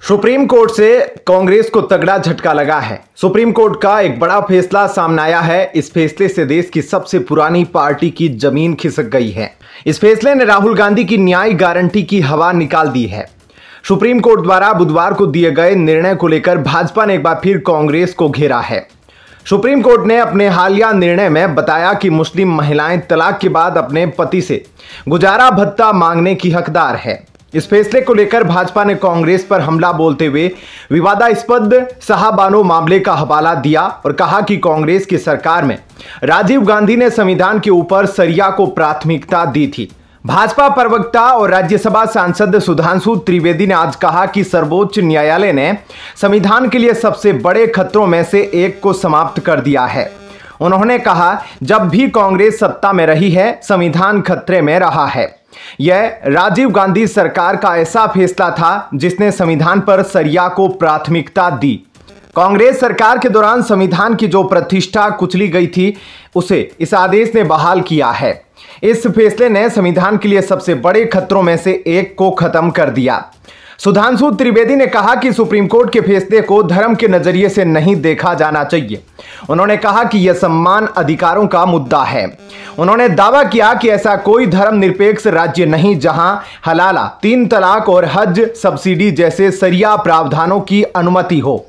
Supreme court से कांग्रेस को तगड़ा झटका लगा है। सुप्रीम कोर्ट का एक बड़ा फैसला सामने आया है। इस फैसले से देश की सबसे पुरानी पार्टी की जमीन खिसक गई है। इस फैसले ने राहुल गांधी की न्याय गारंटी की हवा निकाल दी है। सुप्रीम कोर्ट द्वारा बुधवार को दिए गए निर्णय को लेकर भाजपा ने एक बार फिर कांग्रेस को घेरा है। सुप्रीम कोर्ट ने अपने हालिया निर्णय में बताया कि मुस्लिम महिलाएं तलाक के बाद अपने पति से गुजारा भत्ता मांगने की हकदार है। इस फैसले को लेकर भाजपा ने कांग्रेस पर हमला बोलते हुए विवादास्पद शाहबानो मामले का हवाला दिया और कहा कि कांग्रेस की सरकार में राजीव गांधी ने संविधान के ऊपर शरिया को प्राथमिकता दी थी। भाजपा प्रवक्ता और राज्यसभा सांसद सुधांशु त्रिवेदी ने आज कहा कि सर्वोच्च न्यायालय ने संविधान के लिए सबसे बड़े खतरों में से एक को समाप्त कर दिया है। उन्होंने कहा, जब भी कांग्रेस सत्ता में रही है, संविधान खतरे में रहा है। यह राजीव गांधी सरकार का ऐसा फैसला था जिसने संविधान पर शरिया को प्राथमिकता दी। कांग्रेस सरकार के दौरान संविधान की जो प्रतिष्ठा कुचली गई थी, उसे इस आदेश ने बहाल किया है। इस फैसले ने संविधान के लिए सबसे बड़े खतरों में से एक को खत्म कर दिया। सुधांशु त्रिवेदी ने कहा कि सुप्रीम कोर्ट के फैसले को धर्म के नजरिए से नहीं देखा जाना चाहिए। उन्होंने कहा कि यह सम्मान अधिकारों का मुद्दा है। उन्होंने दावा किया कि ऐसा कोई धर्मनिरपेक्ष राज्य नहीं जहां हलाला, 3 तलाक और हज सब्सिडी जैसे शरिया प्रावधानों की अनुमति हो।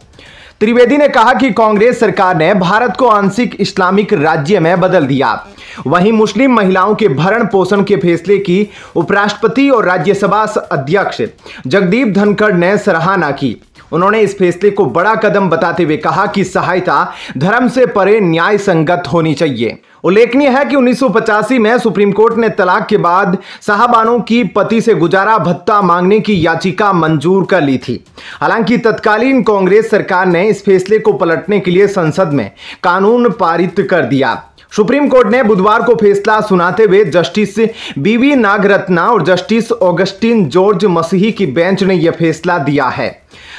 त्रिवेदी ने कहा कि कांग्रेस सरकार ने भारत को आंशिक इस्लामिक राज्य में बदल दिया। वहीं मुस्लिम महिलाओं के भरण पोषण के फैसले की उपराष्ट्रपति और राज्यसभा अध्यक्ष जगदीप धनखड़ ने सराहना की। उन्होंने इस फैसले को बड़ा कदम बताते हुए कहा कि सहायता धर्म से परे न्याय संगत होनी चाहिए। उल्लेखनीय है कि 1985 में सुप्रीम कोर्ट ने तलाक के बाद साहबानों की पति से गुजारा भत्ता मांगने की याचिका मंजूर कर ली थी। हालांकि तत्कालीन कांग्रेस सरकार ने इस फैसले को पलटने के लिए संसद में कानून पारित कर दिया। सुप्रीम कोर्ट ने बुधवार को फैसला सुनाते हुए जस्टिस बीवी नागरत्ना और जस्टिस ऑगस्टिन जॉर्ज मसीही की बेंच ने यह फैसला दिया है।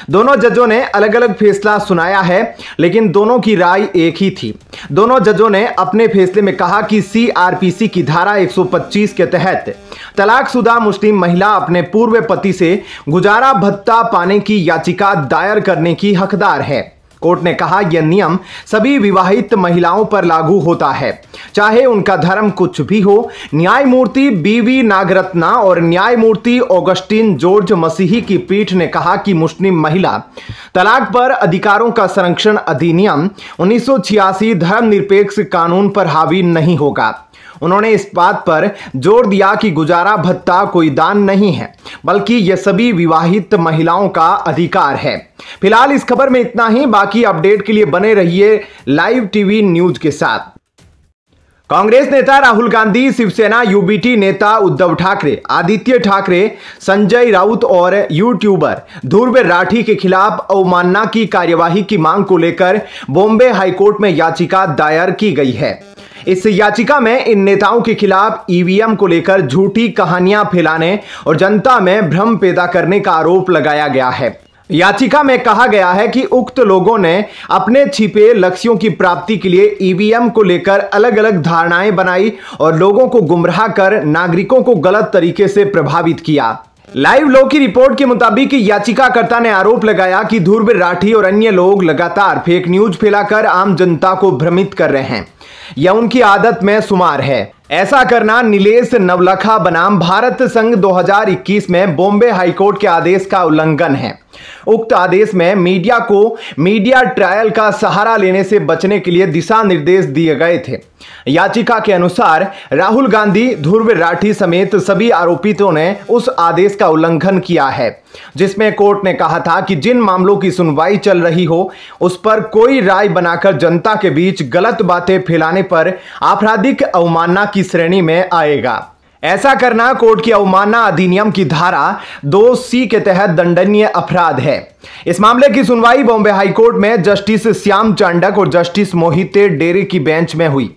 दोनों जजों ने अलग अलग फैसला सुनाया है, लेकिन दोनों की राय एक ही थी। दोनों जजों ने अपने फैसले में कहा कि सीआरपीसी की धारा 125 के तहत तलाकशुदा मुस्लिम महिला अपने पूर्व पति से गुजारा भत्ता पाने की याचिका दायर करने की हकदार है। कोर्ट ने कहा, यह नियम सभी विवाहित महिलाओं पर लागू होता है, चाहे उनका धर्म कुछ भी हो। न्यायमूर्ति बीवी नागरत्ना और न्यायमूर्ति ऑगस्टिन जॉर्ज मसीही की पीठ ने कहा कि मुस्लिम महिला तलाक पर अधिकारों का संरक्षण अधिनियम 1986 धर्मनिरपेक्ष कानून पर हावी नहीं होगा। उन्होंने इस बात पर जोर दिया कि गुजारा भत्ता कोई दान नहीं है, बल्कि यह सभी विवाहित महिलाओं का अधिकार है। फिलहाल इस खबर में इतना ही। बाकी अपडेट के लिए बने रहिए लाइव टीवी न्यूज के साथ। कांग्रेस नेता राहुल गांधी, शिवसेना यूबीटी नेता उद्धव ठाकरे, आदित्य ठाकरे, संजय राउत और यूट्यूबर ध्रुव राठी के खिलाफ अवमानना की कार्यवाही की मांग को लेकर बॉम्बे हाईकोर्ट में याचिका दायर की गई है। इस याचिका में इन नेताओं के खिलाफ ईवीएम को लेकर झूठी कहानियां फैलाने और जनता में भ्रम पैदा करने का आरोप लगाया गया है। याचिका में कहा गया है कि उक्त लोगों ने अपने छिपे लक्ष्यों की प्राप्ति के लिए ईवीएम को लेकर अलग अलग धारणाएं बनाई और लोगों को गुमराह कर नागरिकों को गलत तरीके से प्रभावित किया। लाइव लॉ की रिपोर्ट के मुताबिक याचिकाकर्ता ने आरोप लगाया कि ध्रुव राठी और अन्य लोग लगातार फेक न्यूज फैलाकर आम जनता को भ्रमित कर रहे हैं। यह उनकी आदत में शुमार है। ऐसा करना नीलेश नवलखा बनाम भारत संघ 2021 में बॉम्बे हाईकोर्ट के आदेश का उल्लंघन है। उक्त आदेश में मीडिया को मीडिया ट्रायल का सहारा लेने से बचने के लिए दिशा निर्देश दिए गए थे। याचिका के अनुसार राहुल गांधी, ध्रुव राठी समेत सभी आरोपितों ने उस आदेश का उल्लंघन किया है, जिसमें कोर्ट ने कहा था कि जिन मामलों की सुनवाई चल रही हो, उस पर कोई राय बनाकर जनता के बीच गलत बातें फैलाने पर आपराधिक अवमानना की श्रेणी में आएगा। ऐसा करना कोर्ट की अवमानना अधिनियम की धारा 2C के तहत दंडनीय अपराध है। इस मामले की सुनवाई बॉम्बे हाईकोर्ट में जस्टिस श्याम चांडक और जस्टिस मोहिते डेरे की बेंच में हुई।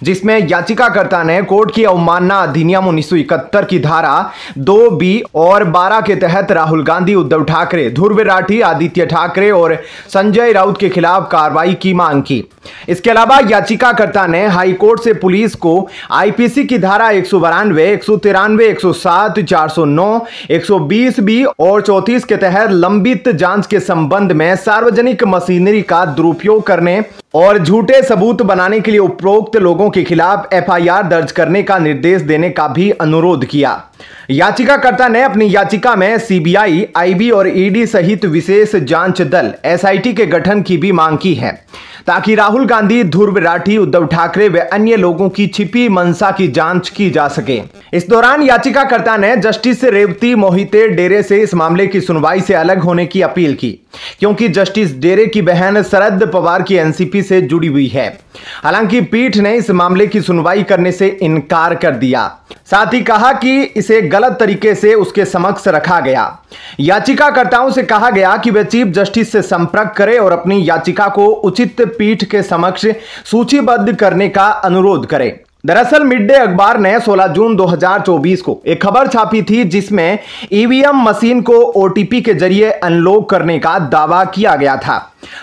जिसमें याचिकाकर्ता ने कोर्ट की अवमानना अधिनियम 1971 की धारा 2B और 12 के तहत राहुल गांधी, उद्धव ठाकरे, ध्रुव राठी, आदित्य ठाकरे और संजय राउत के खिलाफ कार्रवाई की मांग की। इसके अलावा याचिकाकर्ता ने हाईकोर्ट से पुलिस को आईपीसी की धारा 192, 193, 107, 409, 120B और 34 के तहत लंबित जांच के संबंध में सार्वजनिक मशीनरी का दुरुपयोग करने और झूठे सबूत बनाने के लिए उपरोक्त लोगों के खिलाफ एफआईआर दर्ज करने का निर्देश देने का भी अनुरोध किया। याचिकाकर्ता ने अपनी याचिका में सीबीआई, आईबी और ईडी सहित विशेष जांच दल एसआईटी के गठन की भी मांग की है, ताकि राहुल गांधी, ध्रुव राठी, उद्धव ठाकरे व अन्य लोगों की छिपी मंशा की जांच की जा सके। इस दौरान याचिकाकर्ता ने जस्टिस रेवती मोहिते डेरे से इस मामले की सुनवाई से अलग होने की अपील की, क्योंकि जस्टिस डेरे की बहन शरद पवार की एनसीपी से जुड़ी हुई है। हालांकि पीठ ने इस मामले की सुनवाई करने से इनकार कर दिया, साथ ही कहा कि इसे गलत तरीके से उसके समक्ष रखा गया। याचिकाकर्ताओं से कहा गया कि वे चीफ जस्टिस से संपर्क करें और अपनी याचिका को उचित पीठ के समक्ष सूचीबद्ध करने का अनुरोध करें। दरअसल मिड डे अखबार ने 16 जून 2024 को एक खबर छापी थी, जिसमें ईवीएम मशीन को ओटीपी के जरिए अनलॉक करने का दावा किया गया था।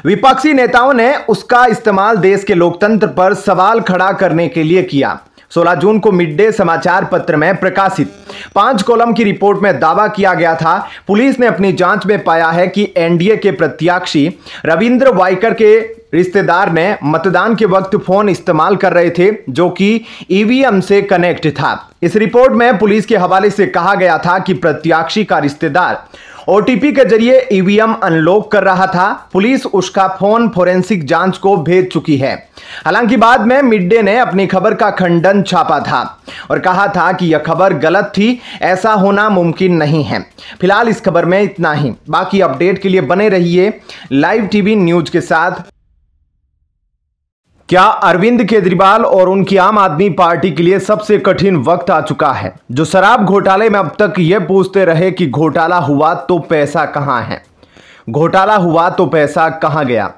विपक्षी नेताओं ने उसका इस्तेमाल देश के लोकतंत्र पर सवाल खड़ा करने के लिए किया। 16 जून को मिड डे समाचार पत्र में प्रकाशित 5 कॉलम की रिपोर्ट में दावा किया गया था, पुलिस ने अपनी जांच में पाया है कि एनडीए के प्रत्याशी रविंद्र वाइकर के रिश्तेदार ने मतदान के वक्त फोन इस्तेमाल कर रहे थे, जो कि ईवीएम से कनेक्ट था। इस रिपोर्ट में पुलिस के हवाले से कहा गया था कि प्रत्याशी का रिश्तेदार ओटीपी के जरिए ईवीएम अनलॉक कर रहा था। पुलिस उसका फोन फोरेंसिक जांच को भेज चुकी है। हालांकि बाद में मिड डे ने अपनी खबर का खंडन छापा था और कहा था कि यह खबर गलत थी, ऐसा होना मुमकिन नहीं है। फिलहाल इस खबर में इतना ही। बाकी अपडेट के लिए बने रहिए लाइव टीवी न्यूज के साथ। क्या अरविंद केजरीवाल और उनकी आम आदमी पार्टी के लिए सबसे कठिन वक्त आ चुका है, जो शराब घोटाले में अब तक ये पूछते रहे कि घोटाला हुआ तो पैसा कहां है, घोटाला हुआ तो पैसा कहां गया।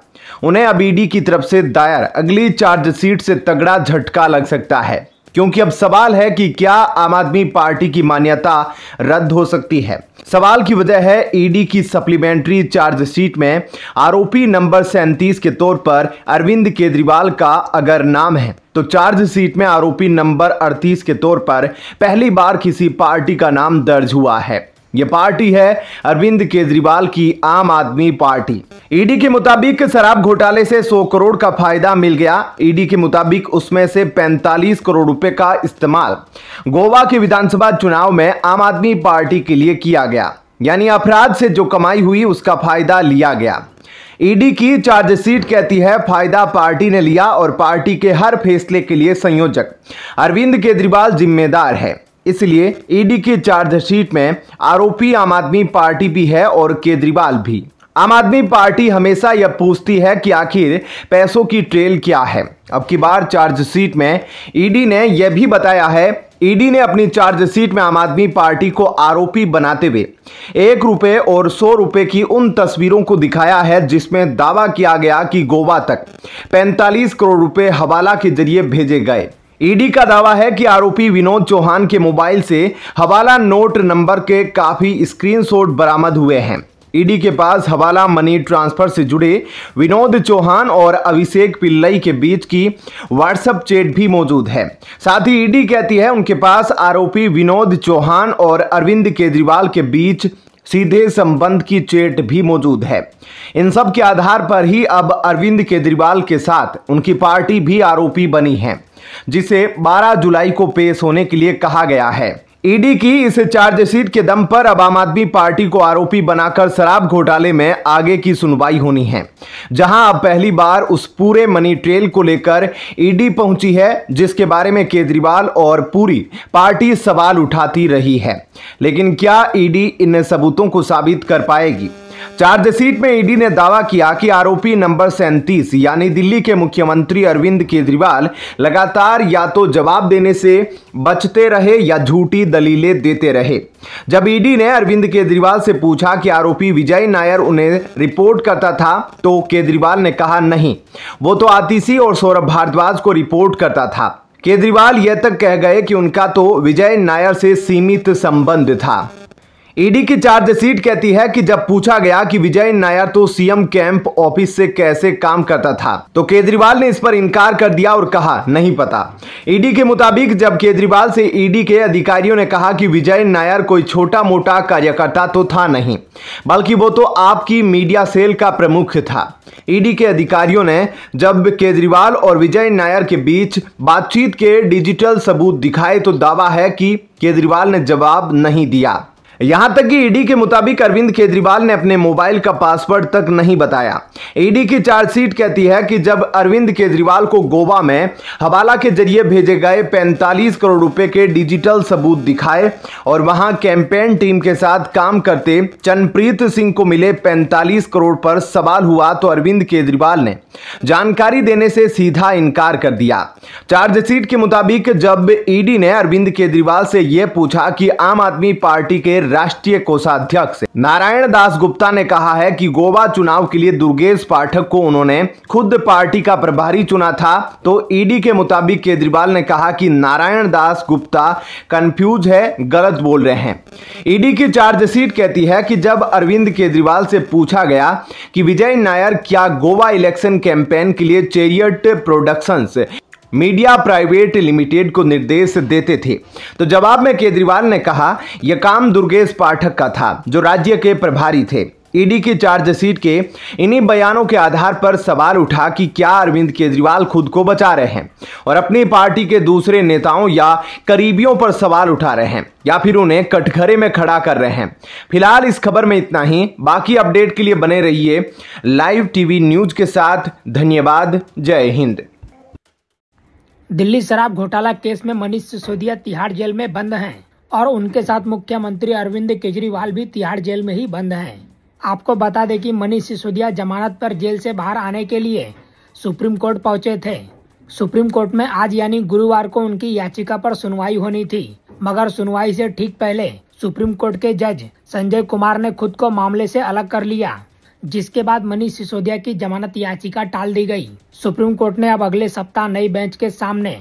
उन्हें अब ईडी की तरफ से दायर अगली चार्जशीट से तगड़ा झटका लग सकता है, क्योंकि अब सवाल है कि क्या आम आदमी पार्टी की मान्यता रद्द हो सकती है। सवाल की वजह है ईडी की सप्लीमेंट्री चार्जशीट में आरोपी नंबर 37 के तौर पर अरविंद केजरीवाल का अगर नाम है, तो चार्जशीट में आरोपी नंबर 38 के तौर पर पहली बार किसी पार्टी का नाम दर्ज हुआ है। यह पार्टी है अरविंद केजरीवाल की आम आदमी पार्टी। ईडी के मुताबिक शराब घोटाले से 100 करोड़ का फायदा मिल गया। ईडी के मुताबिक उसमें से 45 करोड़ रुपए का इस्तेमाल गोवा के विधानसभा चुनाव में आम आदमी पार्टी के लिए किया गया, यानी अपराध से जो कमाई हुई उसका फायदा लिया गया। ईडी की चार्जशीट कहती है फायदा पार्टी ने लिया और पार्टी के हर फैसले के लिए संयोजक अरविंद केजरीवाल जिम्मेदार है। इसलिए ईडी की चार्जशीट में आरोपी आम आदमी पार्टी भी है और केजरीवाल भी। आम आदमी पार्टी हमेशा यह पूछती है कि आखिर पैसों की ट्रेल क्या है। अब की बार चार्जशीट में ईडी ने यह भी बताया है, ईडी ने अपनी चार्जशीट में आम आदमी पार्टी को आरोपी बनाते हुए 1 रुपए और 100 रुपए की उन तस्वीरों को दिखाया है, जिसमें दावा किया गया कि गोवा तक 45 करोड़ रुपए हवाला के जरिए भेजे गए। ईडी का दावा है कि आरोपी विनोद चौहान के मोबाइल से हवाला नोट नंबर के काफी स्क्रीनशॉट बरामद हुए हैं। ईडी के पास हवाला मनी ट्रांसफर से जुड़े विनोद चौहान और अभिषेक पिल्लई के बीच की व्हाट्सएप चैट भी मौजूद है। साथ ही ईडी कहती है उनके पास आरोपी विनोद चौहान और अरविंद केजरीवाल के बीच सीधे संबंध की चैट भी मौजूद है। इन सब के आधार पर ही अब अरविंद केजरीवाल के साथ उनकी पार्टी भी आरोपी बनी है, जिसे 12 जुलाई को पेश होने के लिए कहा गया है। ईडी की इस चार्जशीट के दम पर अब आम आदमी पार्टी को आरोपी बनाकर शराब घोटाले में आगे की सुनवाई होनी है, जहां अब पहली बार उस पूरे मनी ट्रेल को लेकर ईडी पहुंची है, जिसके बारे में केजरीवाल और पूरी पार्टी सवाल उठाती रही है। लेकिन क्या ईडी इन सबूतों को साबित कर पाएगी? चार्जशीट में ईडी ने दावा किया कि आरोपी नंबर 37 यानी दिल्ली के मुख्यमंत्री अरविंद केजरीवाल लगातार या तो जवाब देने से बचते रहे या झूठी दलीलें देते रहे। जब ईडी ने अरविंद केजरीवाल से पूछा कि आरोपी विजय नायर उन्हें रिपोर्ट करता था तो केजरीवाल ने कहा नहीं, वो तो आतिशी और सौरभ भारद्वाज को रिपोर्ट करता था। केजरीवाल यह तक कह गए कि उनका तो विजय नायर से सीमित संबंध था। ईडी की चार्जशीट कहती है कि जब पूछा गया कि विजय नायर तो सीएम कैंप ऑफिस से कैसे काम करता था तो केजरीवाल ने इस पर इनकार कर दिया और कहा नहीं पता। ईडी के मुताबिक जब केजरीवाल से ईडी के अधिकारियों ने कहा कि विजय नायर कोई छोटा मोटा कार्यकर्ता तो था नहीं, बल्कि वो तो आपकी मीडिया सेल का प्रमुख था। ईडी के अधिकारियों ने जब केजरीवाल और विजय नायर के बीच बातचीत के डिजिटल सबूत दिखाए तो दावा है कि केजरीवाल ने जवाब नहीं दिया। यहां तक कि ईडी के मुताबिक अरविंद केजरीवाल ने अपने मोबाइल का पासवर्ड तक नहीं बताया। ईडी की चार्जशीट कहती है कि जब अरविंद केजरीवाल को गोवा में हवाला के जरिए भेजे गए 45 करोड़ रुपए के डिजिटल सबूत दिखाए और वहां कैंपेन टीम के साथ काम करते चरणप्रीत सिंह को मिले 45 करोड़ पर सवाल हुआ तो अरविंद केजरीवाल ने जानकारी देने से सीधा इनकार कर दिया। चार्जशीट के मुताबिक जब ईडी ने अरविंद केजरीवाल से यह पूछा कि आम आदमी पार्टी के राष्ट्रीय कोषाध्यक्ष नारायण दास गुप्ता ने कहा है कि गोवा चुनाव के लिए दुर्गेश पाठक को उन्होंने खुद पार्टी का प्रभारी चुना था, तो ईडी के मुताबिक केजरीवाल ने कहा कि नारायण दास गुप्ता कंफ्यूज है, गलत बोल रहे हैं। ईडी की चार्जशीट कहती है कि जब अरविंद केजरीवाल से पूछा गया कि विजय नायर क्या गोवा इलेक्शन कैंपेन के लिए chariot productions media private limited को निर्देश देते थे तो जवाब में केजरीवाल ने कहा यह काम दुर्गेश पाठक का था जो राज्य के प्रभारी थे। ईडी की चार्जशीट के इन्हीं बयानों के आधार पर सवाल उठा कि क्या अरविंद केजरीवाल खुद को बचा रहे हैं और अपनी पार्टी के दूसरे नेताओं या करीबियों पर सवाल उठा रहे हैं या फिर उन्हें कटघरे में खड़ा कर रहे हैं। फिलहाल इस खबर में इतना ही। बाकी अपडेट के लिए बने रहिए लाइव टीवी न्यूज के साथ। धन्यवाद। जय हिंद। दिल्ली शराब घोटाला केस में मनीष सिसोदिया तिहाड़ जेल में बंद हैं और उनके साथ मुख्यमंत्री अरविंद केजरीवाल भी तिहाड़ जेल में ही बंद हैं। आपको बता दें कि मनीष सिसोदिया जमानत पर जेल से बाहर आने के लिए सुप्रीम कोर्ट पहुंचे थे। सुप्रीम कोर्ट में आज यानी गुरुवार को उनकी याचिका पर सुनवाई होनी थी, मगर सुनवाई से ठीक पहले सुप्रीम कोर्ट के जज संजय कुमार ने खुद को मामले से अलग कर लिया, जिसके बाद मनीष सिसोदिया की जमानत याचिका टाल दी गई। सुप्रीम कोर्ट ने अब अगले सप्ताह नई बेंच के सामने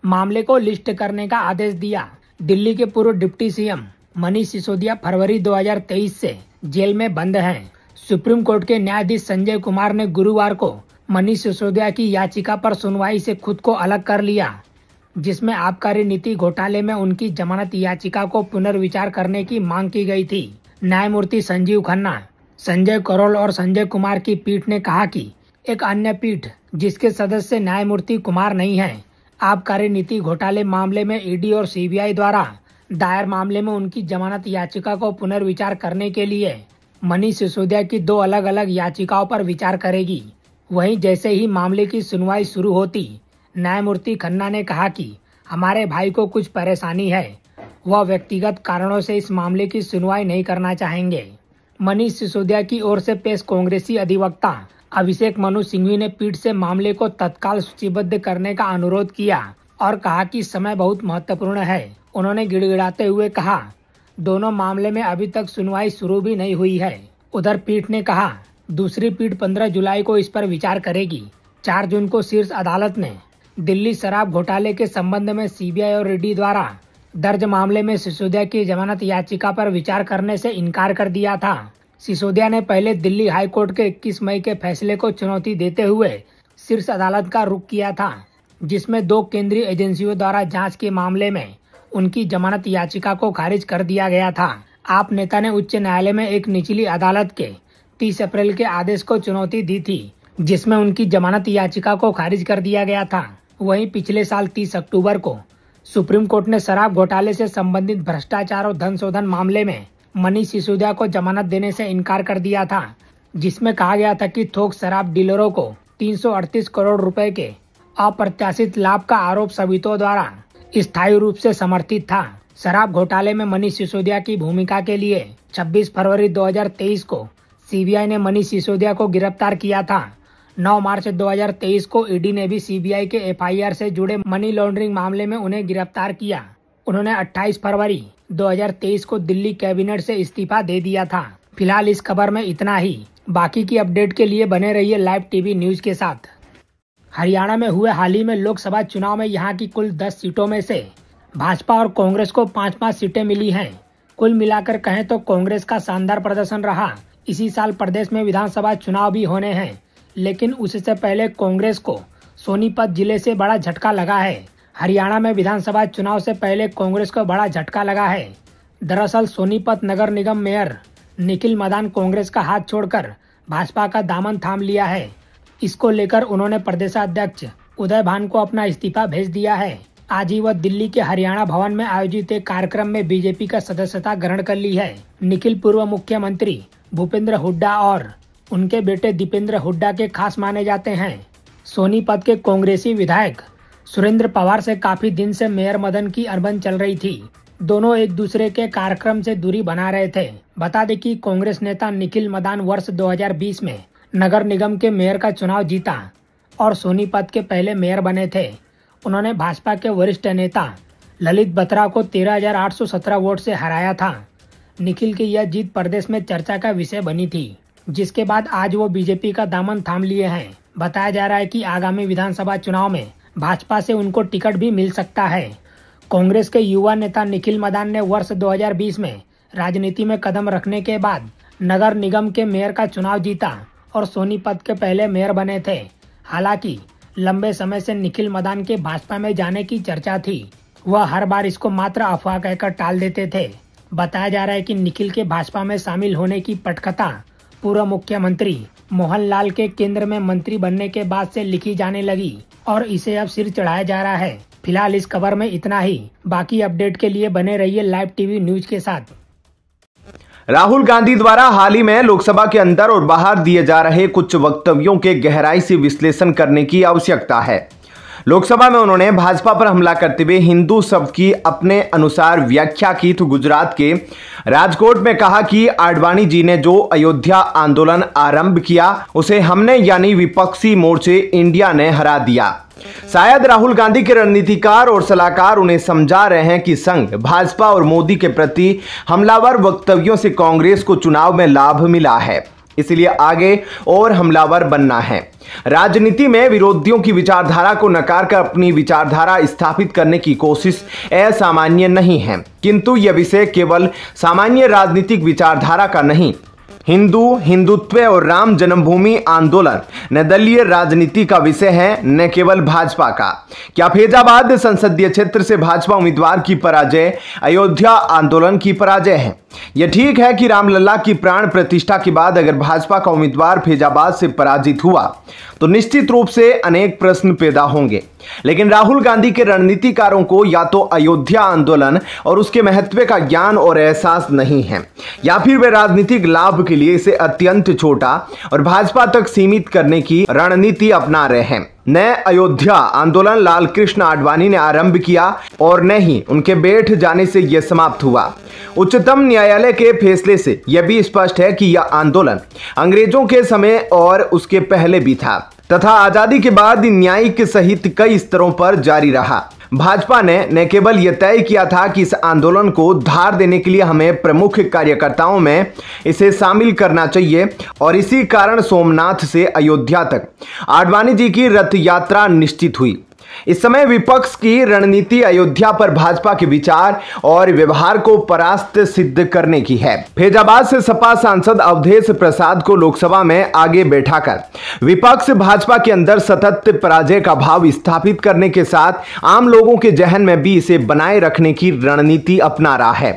मामले को लिस्ट करने का आदेश दिया। दिल्ली के पूर्व डिप्टी सीएम मनीष सिसोदिया फरवरी 2023 से जेल में बंद हैं। सुप्रीम कोर्ट के न्यायाधीश संजय कुमार ने गुरुवार को मनीष सिसोदिया की याचिका पर सुनवाई से खुद को अलग कर लिया, जिसमें आबकारी नीति घोटाले में उनकी जमानत याचिका को पुनर्विचार करने की मांग की गई थी। न्यायमूर्ति संजीव खन्ना, संजय करोल और संजय कुमार की पीठ ने कहा कि एक अन्य पीठ जिसके सदस्य न्यायमूर्ति कुमार नहीं है, आबकारी नीति घोटाले मामले में ईडी और सीबीआई द्वारा दायर मामले में उनकी जमानत याचिका को पुनर्विचार करने के लिए मनीष सिसोदिया की दो अलग अलग याचिकाओं पर विचार करेगी। वहीं जैसे ही मामले की सुनवाई शुरू होती, न्यायमूर्ति खन्ना ने कहा कि हमारे भाई को कुछ परेशानी है, वह व्यक्तिगत कारणों से इस मामले की सुनवाई नहीं करना चाहेंगे। मनीष सिसोदिया की ओर से पेश कांग्रेसी अधिवक्ता अभिषेक मनु सिंघवी ने पीठ से मामले को तत्काल सूचीबद्ध करने का अनुरोध किया और कहा कि समय बहुत महत्वपूर्ण है। उन्होंने गिड़गिड़ाते हुए कहा, दोनों मामले में अभी तक सुनवाई शुरू भी नहीं हुई है। उधर पीठ ने कहा, दूसरी पीठ 15 जुलाई को इस पर विचार करेगी। 4 जून को शीर्ष अदालत ने दिल्ली शराब घोटाले के संबंध में सीबीआई और ईडी द्वारा दर्ज मामले में सिसोदिया की जमानत याचिका पर विचार करने से इनकार कर दिया था। सिसोदिया ने पहले दिल्ली हाई कोर्ट के 21 मई के फैसले को चुनौती देते हुए शीर्ष अदालत का रुख किया था, जिसमें 2 केंद्रीय एजेंसियों द्वारा जांच के मामले में उनकी जमानत याचिका को खारिज कर दिया गया था। आप नेता ने उच्च न्यायालय में एक निचली अदालत के 30 अप्रैल के आदेश को चुनौती दी थी, जिसमें उनकी जमानत याचिका को खारिज कर दिया गया था। वहीं पिछले साल 30 अक्टूबर को सुप्रीम कोर्ट ने शराब घोटाले से संबंधित भ्रष्टाचार और धन शोधन मामले में मनीष सिसोदिया को जमानत देने से इनकार कर दिया था, जिसमें कहा गया था कि थोक शराब डीलरों को 338 करोड़ रुपए के अप्रत्याशित लाभ का आरोप सबूतों द्वारा स्थायी रूप से समर्थित था। शराब घोटाले में मनीष सिसोदिया की भूमिका के लिए 26 फरवरी 2023 को सीबीआई ने मनीष सिसोदिया को गिरफ्तार किया था। 9 मार्च 2023 को ईडी ने भी सीबीआई के एफआईआर से जुड़े मनी लॉन्ड्रिंग मामले में उन्हें गिरफ्तार किया। उन्होंने 28 फरवरी 2023 को दिल्ली कैबिनेट से इस्तीफा दे दिया था। फिलहाल इस खबर में इतना ही। बाकी की अपडेट के लिए बने रहिए लाइव टीवी न्यूज के साथ। हरियाणा में हुए हाल ही में लोकसभा चुनाव में यहां की कुल 10 सीटों में से भाजपा और कांग्रेस को 5-5 सीटें मिली हैं। कुल मिलाकर कहें तो कांग्रेस का शानदार प्रदर्शन रहा। इसी साल प्रदेश में विधानसभा चुनाव भी होने हैं, लेकिन उससे पहले कांग्रेस को सोनीपत जिले से बड़ा झटका लगा है। हरियाणा में विधानसभा चुनाव से पहले कांग्रेस को बड़ा झटका लगा है। दरअसल सोनीपत नगर निगम मेयर निखिल मदान कांग्रेस का हाथ छोड़कर भाजपा का दामन थाम लिया है। इसको लेकर उन्होंने प्रदेशाध्यक्ष उदय भान को अपना इस्तीफा भेज दिया है। आज ही वह दिल्ली के हरियाणा भवन में आयोजित एक कार्यक्रम में बीजेपी का सदस्यता ग्रहण कर ली है। निखिल पूर्व मुख्यमंत्री भूपेंद्र हुड्डा और उनके बेटे दीपेंद्र हुड्डा के खास माने जाते हैं। सोनीपत के कांग्रेसी विधायक सुरेंद्र पवार से काफी दिन से मेयर मदन की अनबन चल रही थी। दोनों एक दूसरे के कार्यक्रम से दूरी बना रहे थे। बता दें कि कांग्रेस नेता निखिल मदान वर्ष 2020 में नगर निगम के मेयर का चुनाव जीता और सोनीपत के पहले मेयर बने थे। उन्होंने भाजपा के वरिष्ठ नेता ललित बत्रा को 13,817 वोट से हराया था। निखिल की यह जीत प्रदेश में चर्चा का विषय बनी थी, जिसके बाद आज वो बीजेपी का दामन थाम लिए हैं। बताया जा रहा है कि आगामी विधानसभा चुनाव में भाजपा से उनको टिकट भी मिल सकता है। कांग्रेस के युवा नेता निखिल मदान ने वर्ष 2020 में राजनीति में कदम रखने के बाद नगर निगम के मेयर का चुनाव जीता और सोनीपत के पहले मेयर बने थे। हालांकि लंबे समय से निखिल मदान के भाजपा में जाने की चर्चा थी। वह हर बार इसको मात्र अफवाह कहकर टाल देते थे। बताया जा रहा है कि निखिल के भाजपा में शामिल होने की पटकथा पूर्व मुख्यमंत्री मोहनलाल के केंद्र में मंत्री बनने के बाद से लिखी जाने लगी और इसे अब सिर चढ़ाया जा रहा है। फिलहाल इस खबर में इतना ही। बाकी अपडेट के लिए बने रहिए लाइव टीवी न्यूज के साथ। राहुल गांधी द्वारा हाल ही में लोकसभा के अंदर और बाहर दिए जा रहे कुछ वक्तव्यों के गहराई से विश्लेषण करने की आवश्यकता है। लोकसभा में उन्होंने भाजपा पर हमला करते हुए हिंदू शब्द की अपने अनुसार व्याख्या की तो गुजरात के राजकोट में कहा कि आडवाणी जी ने जो अयोध्या आंदोलन आरंभ किया उसे हमने यानी विपक्षी मोर्चे इंडिया ने हरा दिया। शायद राहुल गांधी के रणनीतिकार और सलाहकार उन्हें समझा रहे हैं कि संघ भाजपा और मोदी के प्रति हमलावर वक्तव्यों से कांग्रेस को चुनाव में लाभ मिला है, इसलिए आगे और हमलावर बनना है। राजनीति में विरोधियों की विचारधारा को नकार कर अपनी विचारधारा स्थापित करने की कोशिश असामान्य नहीं है, किंतु यह विषय केवल सामान्य राजनीतिक विचारधारा का नहीं, हिंदुत्व और राम जन्मभूमि आंदोलन निर्दलीय राजनीति का विषय है, न केवल भाजपा का। क्या फैजाबाद संसदीय क्षेत्र से भाजपा उम्मीदवार की पराजय अयोध्या आंदोलन की पराजय है? यह ठीक है कि रामलला की प्राण प्रतिष्ठा के बाद अगर भाजपा का उम्मीदवार फैजाबाद से पराजित हुआ तो निश्चित रूप से अनेक प्रश्न पैदा होंगे, लेकिन राहुल गांधी के रणनीतिकारों को या तो अयोध्या आंदोलन और उसके महत्व का ज्ञान और एहसास नहीं है, या फिर वे राजनीतिक लाभ के लिए इसे अत्यंत छोटा और भाजपा तक सीमित करने की रणनीति अपना रहे हैं। न अयोध्या आंदोलन लाल कृष्ण आडवाणी ने आरंभ किया और न ही उनके बैठ जाने से यह समाप्त हुआ। उच्चतम न्यायालय के फैसले से यह भी स्पष्ट है कि यह आंदोलन अंग्रेजों के समय और उसके पहले भी था तथा आजादी के बाद न्यायिक सहित कई स्तरों पर जारी रहा। भाजपा ने न केवल यह तय किया था कि इस आंदोलन को धार देने के लिए हमें प्रमुख कार्यकर्ताओं में इसे शामिल करना चाहिए और इसी कारण सोमनाथ से अयोध्या तक आडवाणी जी की रथ यात्रा निश्चित हुई। इस समय विपक्ष की रणनीति अयोध्या पर भाजपा के विचार और व्यवहार को परास्त सिद्ध करने की है। फैजाबाद से सपा सांसद अवधेश प्रसाद को लोकसभा में आगे बैठाकर विपक्ष भाजपा के अंदर सतत पराजय का भाव स्थापित करने के साथ आम लोगों के जहन में भी इसे बनाए रखने की रणनीति अपना रहा है।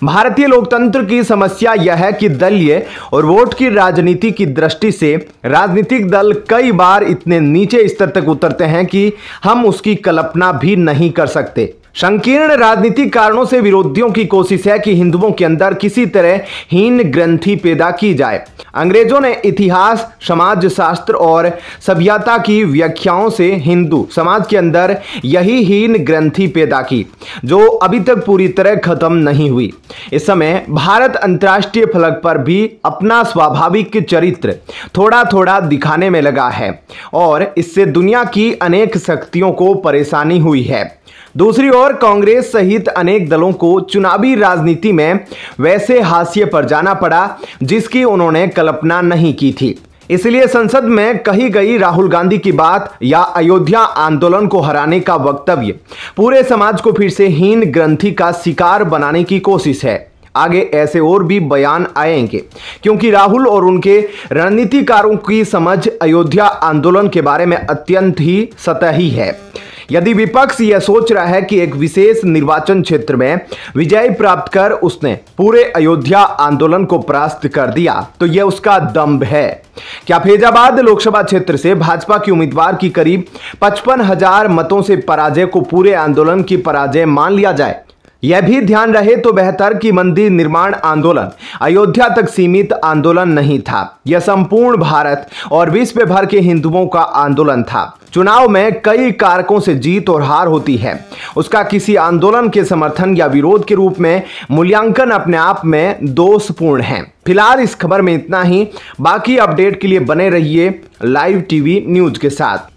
भारतीय लोकतंत्र की समस्या यह है कि दलीय और वोट की राजनीति की दृष्टि से राजनीतिक दल कई बार इतने नीचे स्तर तक उतरते हैं कि हम उसकी कल्पना भी नहीं कर सकते। संकीर्ण राजनीतिक कारणों से विरोधियों की कोशिश है कि हिंदुओं के अंदर किसी तरह हीन ग्रंथि पैदा की जाए। अंग्रेजों ने इतिहास, समाज शास्त्र और सभ्यता की व्याख्याओं से हिंदू समाज के अंदर यही हीन ग्रंथि पैदा की, जो अभी तक पूरी तरह खत्म नहीं हुई। इस समय भारत अंतर्राष्ट्रीय फलक पर भी अपना स्वाभाविक चरित्र थोड़ा थोड़ा दिखाने में लगा है और इससे दुनिया की अनेक शक्तियों को परेशानी हुई है। दूसरी ओर कांग्रेस सहित अनेक दलों को चुनावी राजनीति में वैसे हाशिए पर जाना पड़ा जिसकी उन्होंने कल्पना नहीं की थी। इसलिए संसद में कही गई राहुल गांधी की बात या अयोध्या आंदोलन को हराने का वक्तव्य पूरे समाज को फिर से हीन ग्रंथि का शिकार बनाने की कोशिश है। आगे ऐसे और भी बयान आएंगे क्योंकि राहुल और उनके रणनीतिकारों की समझ अयोध्या आंदोलन के बारे में अत्यंत ही सतही है। यदि विपक्ष यह सोच रहा है कि एक विशेष निर्वाचन क्षेत्र में विजय प्राप्त कर उसने पूरे अयोध्या आंदोलन को परास्त कर दिया तो यह उसका दम्भ है। क्या फैजाबाद लोकसभा क्षेत्र से भाजपा की उम्मीदवार की करीब 55,000 मतों से पराजय को पूरे आंदोलन की पराजय मान लिया जाए? यह भी ध्यान रहे तो बेहतर कि मंदिर निर्माण आंदोलन अयोध्या तक सीमित आंदोलन नहीं था। यह संपूर्ण भारत और विश्व भर के हिंदुओं का आंदोलन था। चुनाव में कई कारकों से जीत और हार होती है। उसका किसी आंदोलन के समर्थन या विरोध के रूप में मूल्यांकन अपने आप में दोषपूर्ण है। फिलहाल इस खबर में इतना ही। बाकी अपडेट के लिए बने रहिए लाइव टीवी न्यूज के साथ।